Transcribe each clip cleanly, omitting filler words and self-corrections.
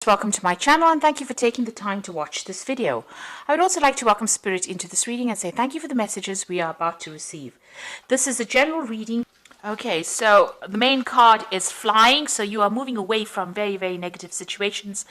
Welcome to my channel and thank you for taking the time to watch this video. I would also like to welcome Spirit into this reading and say thank you for the messages we are about to receive. This is a general reading. Okay, so the main card is flying, so you are moving away from very, very negative situations.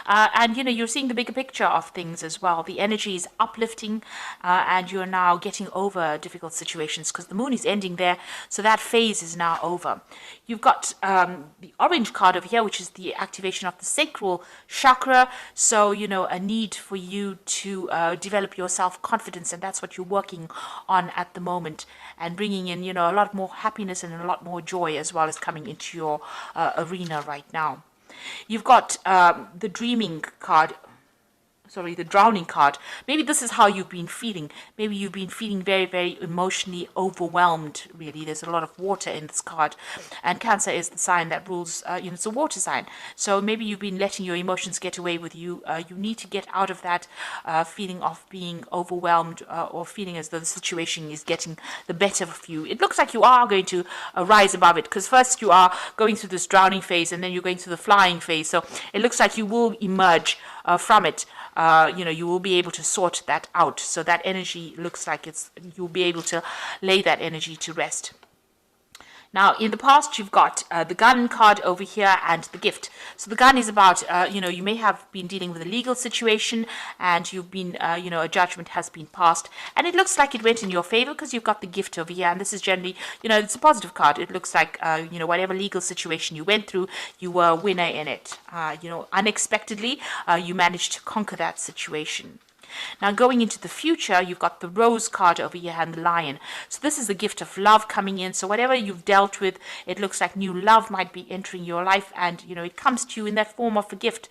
And you're seeing the bigger picture of things as well. The energy is uplifting and you're now getting over difficult situations because the moon is ending there, so that phase is now over. You've got the orange card over here, which is the activation of the sacral chakra. So, a need for you to develop your self-confidence, and that's what you're working on at the moment, and bringing in, a lot more happiness and a lot more joy as well as coming into your arena right now. You've got the dreaming card. Sorry, the drowning card. Maybe this is how you've been feeling. Maybe you've been feeling very, very emotionally overwhelmed, really. There's a lot of water in this card. And Cancer is the sign that rules, it's a water sign. So maybe you've been letting your emotions get away with you. You need to get out of that feeling of being overwhelmed or feeling as though the situation is getting the better of you. It looks like you are going to rise above it, because first you are going through this drowning phase and then you're going through the flying phase. So it looks like you will emerge from it. You will be able to sort that out. So that energy looks like you'll be able to lay that energy to rest. Now, in the past, you've got the gun card over here and the gift. So the gun is about, you may have been dealing with a legal situation and you've been, a judgment has been passed. And it looks like it went in your favor because you've got the gift over here. And this is generally, it's a positive card. It looks like, whatever legal situation you went through, you were a winner in it. Unexpectedly, you managed to conquer that situation. Now, going into the future, you've got the rose card over here and the lion. So this is the gift of love coming in. So whatever you've dealt with, it looks like new love might be entering your life, and it comes to you in that form of a gift.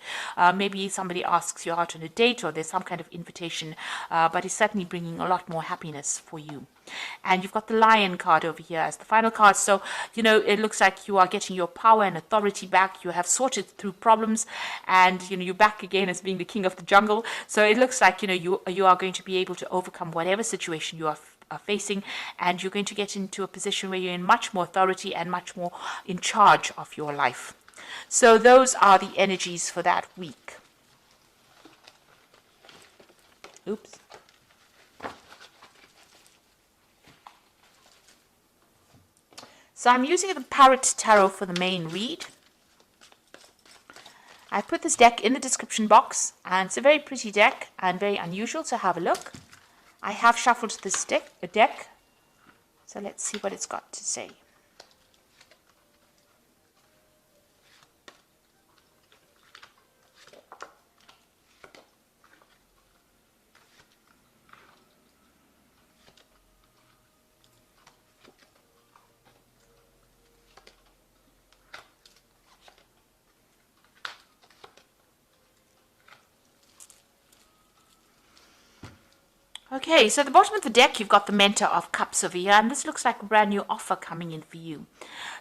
Maybe somebody asks you out on a date, or there's some kind of invitation, but it's certainly bringing a lot more happiness for you. And you've got the lion card over here as the final card. So, it looks like you are getting your power and authority back. You have sorted through problems and, you're back again as being the king of the jungle. So it looks like, you are going to be able to overcome whatever situation you are facing, and you're going to get into a position where you're in much more authority and much more in charge of your life. So those are the energies for that week. Oops. So I'm using the Parrot Tarot for the main read. I put this deck in the description box, and it's a very pretty deck and very unusual, so have a look. I have shuffled this deck, so let's see what it's got to say. Okay, so at the bottom of the deck, you've got the Mentor of Cups over here, and this looks like a brand new offer coming in for you.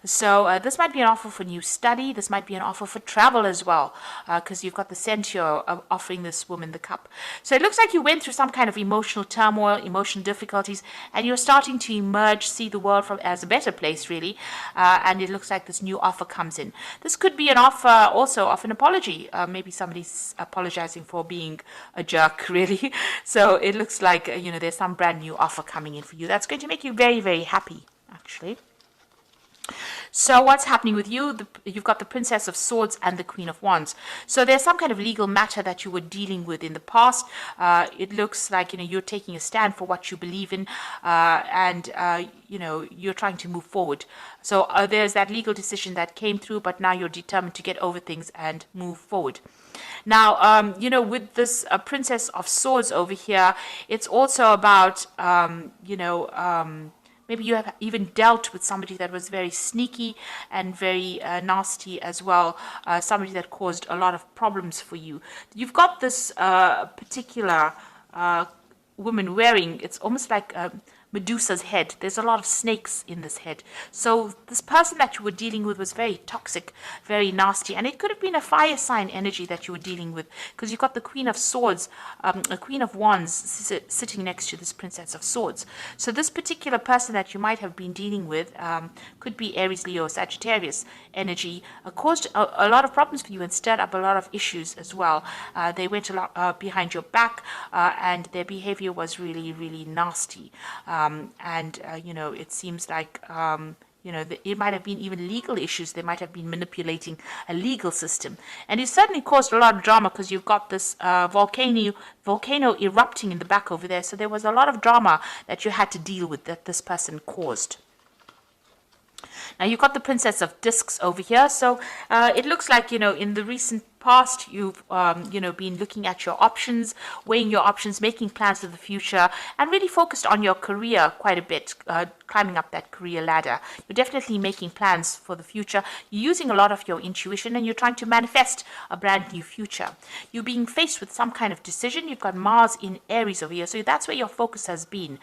So this might be an offer for new study. This might be an offer for travel as well, because you've got the Centaur offering this woman the cup. So it looks like you went through some kind of emotional turmoil, emotional difficulties, and you're starting to emerge, see the world as a better place, really. And it looks like this new offer comes in. This could be an offer also of an apology. Maybe somebody's apologizing for being a jerk, really. So it looks like there's some brand new offer coming in for you that's going to make you very, very happy, actually. So what's happening with you? You've got the Princess of Swords and the Queen of Wands. So there's some kind of legal matter that you were dealing with in the past. It looks like you're taking a stand for what you believe in, and you're trying to move forward. So there's that legal decision that came through, but now you're determined to get over things and move forward. Now, with this Princess of Swords over here, it's also about, maybe you have even dealt with somebody that was very sneaky and very nasty as well, somebody that caused a lot of problems for you. You've got this particular woman wearing, it's almost like Medusa's head. There's a lot of snakes in this head. So this person that you were dealing with was very toxic, very nasty. And it could have been a fire sign energy that you were dealing with, because you've got the Queen of Swords, a Queen of Wands sitting next to this Princess of Swords. So this particular person that you might have been dealing with could be Aries, Leo, Sagittarius energy, caused a lot of problems for you and stirred up a lot of issues as well. They went a lot behind your back, and their behavior was really, really nasty. It seems like it might have been even legal issues. They might have been manipulating a legal system. And it certainly caused a lot of drama, because you've got this volcano erupting in the back over there. So there was a lot of drama that you had to deal with, that this person caused. Now you've got the Princess of Discs over here. So it looks like, in the recent past, you've been looking at your options, weighing your options, making plans for the future, and really focused on your career quite a bit, climbing up that career ladder. You're definitely making plans for the future. You're using a lot of your intuition, and you're trying to manifest a brand new future. You're being faced with some kind of decision. You've got Mars in Aries over here, so that's where your focus has been.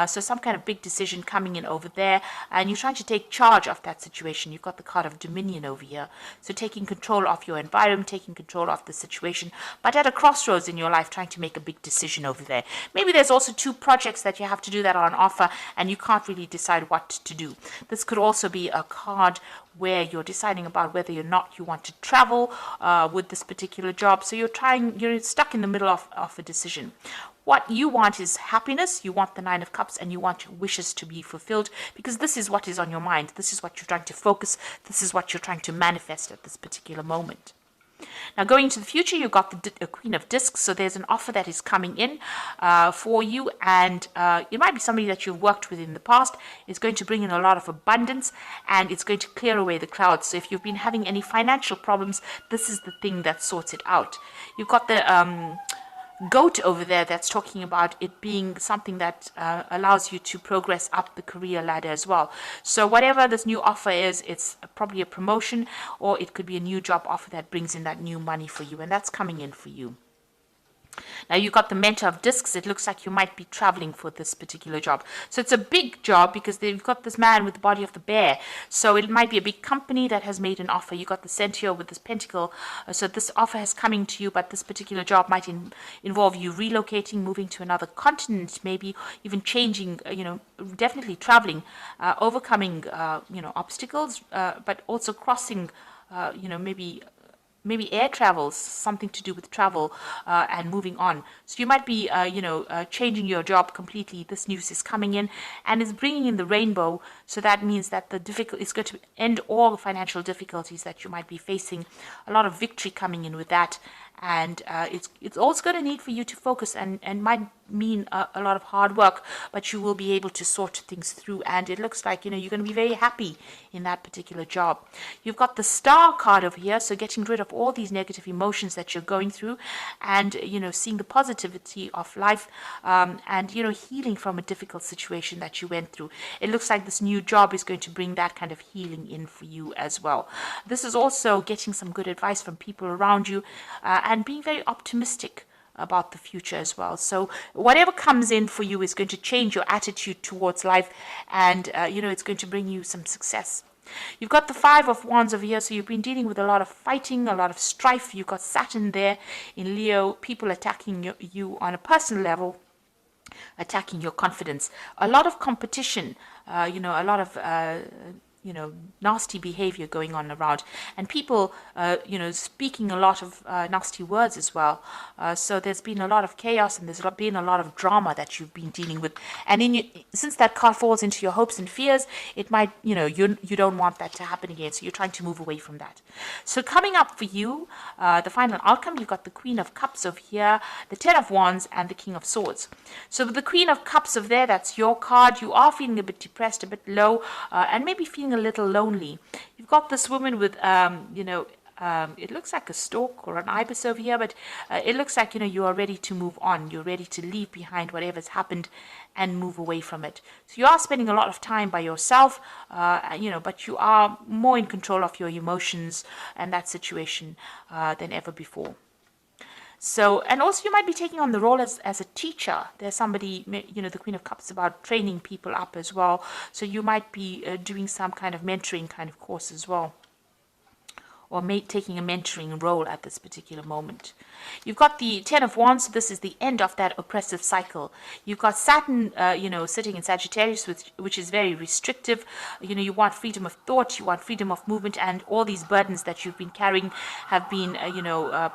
So some kind of big decision coming in over there, and you're trying to take charge of that situation. You've got the card of Dominion over here, so taking control of your environment, taking control of the situation, but at a crossroads in your life, trying to make a big decision over there. Maybe there's also 2 projects that you have to do that are on offer, and you can't really decide what to do. This could also be a card where you're deciding about whether or not you want to travel with this particular job. So you're stuck in the middle of a decision. What you want is happiness. You want the 9 of Cups, and you want your wishes to be fulfilled, because this is what is on your mind. This is what you're trying to focus. This is what you're trying to manifest at this particular moment. Now, going into the future, you've got the Queen of Discs, so there's an offer that is coming in for you, and it might be somebody that you've worked with in the past. It's going to bring in a lot of abundance, and it's going to clear away the clouds. So if you've been having any financial problems, this is the thing that sorts it out. You've got the goat over there that's talking about it being something that allows you to progress up the career ladder as well. So whatever this new offer is, it's probably a promotion, or it could be a new job offer that brings in that new money for you, and that's coming in for you. Now you've got the Mentor of Discs. It looks like you might be traveling for this particular job. So it's a big job, because they've got this man with the body of the bear. So it might be a big company that has made an offer. You've got the Centaur with this pentacle. So this offer is coming to you, but this particular job might involve you relocating, moving to another continent, maybe even changing, definitely traveling, overcoming, obstacles, but also crossing, maybe air travels, something to do with travel and moving on. So you might be, changing your job completely. This news is coming in and is bringing in the rainbow. So that means that it's going to end all the financial difficulties that you might be facing. A lot of victory coming in with that. And it's also going to need for you to focus, and might mean a lot of hard work, but you will be able to sort things through, and it looks like you're going to be very happy in that particular job. You've got the Star card over here, so getting rid of all these negative emotions that you're going through, and seeing the positivity of life, and healing from a difficult situation that you went through. It looks like this new job is going to bring that kind of healing in for you as well. This is also getting some good advice from people around you, and being very optimistic about the future as well. So whatever comes in for you is going to change your attitude towards life, and it's going to bring you some success. You've got the 5 of Wands over here, so you've been dealing with a lot of fighting, a lot of strife. You've got Saturn there in Leo, people attacking you on a personal level, attacking your confidence. A lot of competition, a lot of nasty behavior going on around, and people, speaking a lot of nasty words as well. So there's been a lot of chaos, and there's been a lot of drama that you've been dealing with. And since that card falls into your hopes and fears, it might, you don't want that to happen again. So you're trying to move away from that. So coming up for you, the final outcome, you've got the Queen of Cups over here, the 10 of Wands, and the King of Swords. So with the Queen of Cups over there, that's your card. You are feeling a bit depressed, a bit low, and maybe feeling a little lonely. You've got this woman with, it looks like a stork or an ibis over here, but it looks like, you are ready to move on. You're ready to leave behind whatever's happened and move away from it. So you are spending a lot of time by yourself, but you are more in control of your emotions and that situation than ever before. So, and also you might be taking on the role as a teacher. There's somebody, the Queen of Cups is about training people up as well. So you might be doing some kind of mentoring kind of course as well, or taking a mentoring role at this particular moment. You've got the Ten of Wands. So this is the end of that oppressive cycle. You've got Saturn, sitting in Sagittarius, which is very restrictive. You want freedom of thought, you want freedom of movement, and all these burdens that you've been carrying have been,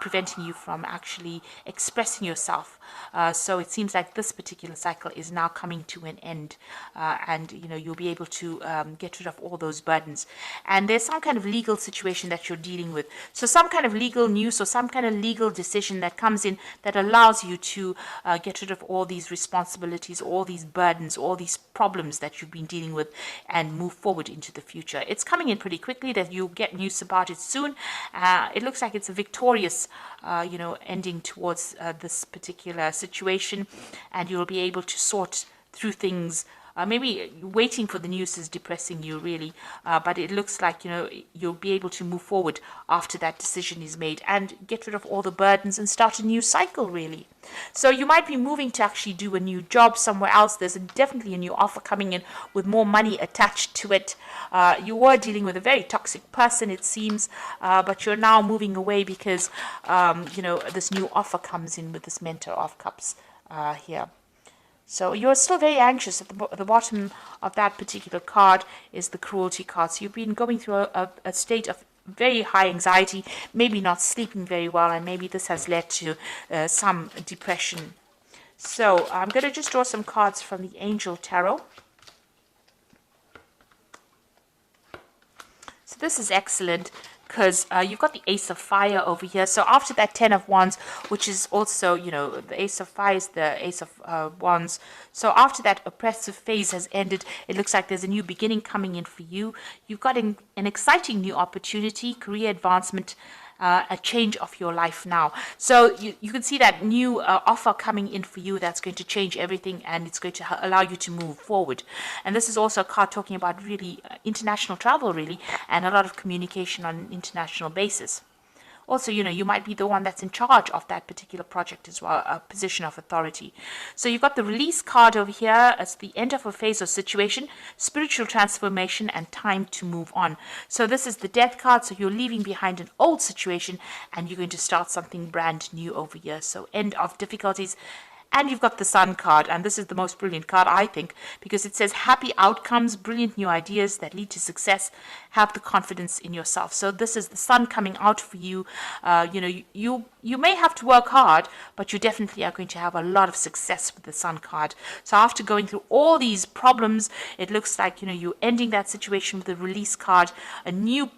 preventing you from actually expressing yourself. So it seems like this particular cycle is now coming to an end, and you'll be able to get rid of all those burdens. And there's some kind of legal situation that you're dealing with. So some kind of legal news or some kind of legal decision that comes in that allows you to get rid of all these responsibilities, all these burdens, all these problems that you've been dealing with, and move forward into the future. It's coming in pretty quickly, that you'll get news about it soon. It looks like it's a victorious ending towards this particular situation, and you'll be able to sort through things. Maybe waiting for the news is depressing you, really, but it looks like you'll be able to move forward after that decision is made and get rid of all the burdens and start a new cycle, really. So you might be moving to actually do a new job somewhere else. There's definitely a new offer coming in with more money attached to it. You were dealing with a very toxic person, it seems, but you're now moving away because this new offer comes in with this Mentor of Cups here. So you're still very anxious. At the bottom of that particular card is the Cruelty card. So you've been going through a state of very high anxiety, maybe not sleeping very well, and maybe this has led to some depression. So I'm going to just draw some cards from the Angel Tarot. So this is excellent, because you've got the Ace of Fire over here. So after that Ten of Wands, which is also, the Ace of Fire is the Ace of Wands. So after that oppressive phase has ended, it looks like there's a new beginning coming in for you. You've got an exciting new opportunity, career advancement, a change of your life now. So you can see that new offer coming in for you that's going to change everything, and it's going to allow you to move forward. And this is also a card talking about really international travel, really, and a lot of communication on an international basis. Also, you might be the one that's in charge of that particular project as well, a position of authority. So you've got the Release card over here as the end of a phase or situation, spiritual transformation, and time to move on. So this is the Death card. So you're leaving behind an old situation and you're going to start something brand new over here. So end of difficulties. And you've got the Sun card, and this is the most brilliant card, I think, because it says happy outcomes, brilliant new ideas that lead to success, have the confidence in yourself. So this is the Sun coming out for you. You may have to work hard, but you definitely are going to have a lot of success with the Sun card. So after going through all these problems, it looks like, you're ending that situation with the Release card, a new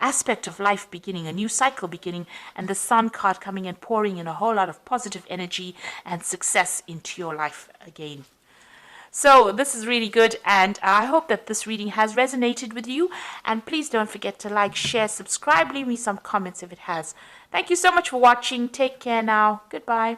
aspect of life beginning, a new cycle beginning, and the Sun card coming and pouring in a whole lot of positive energy and success into your life again. So this is really good, and I hope that this reading has resonated with you. And please don't forget to like, share, subscribe, leave me some comments if it has. Thank you so much for watching. Take care now. Goodbye.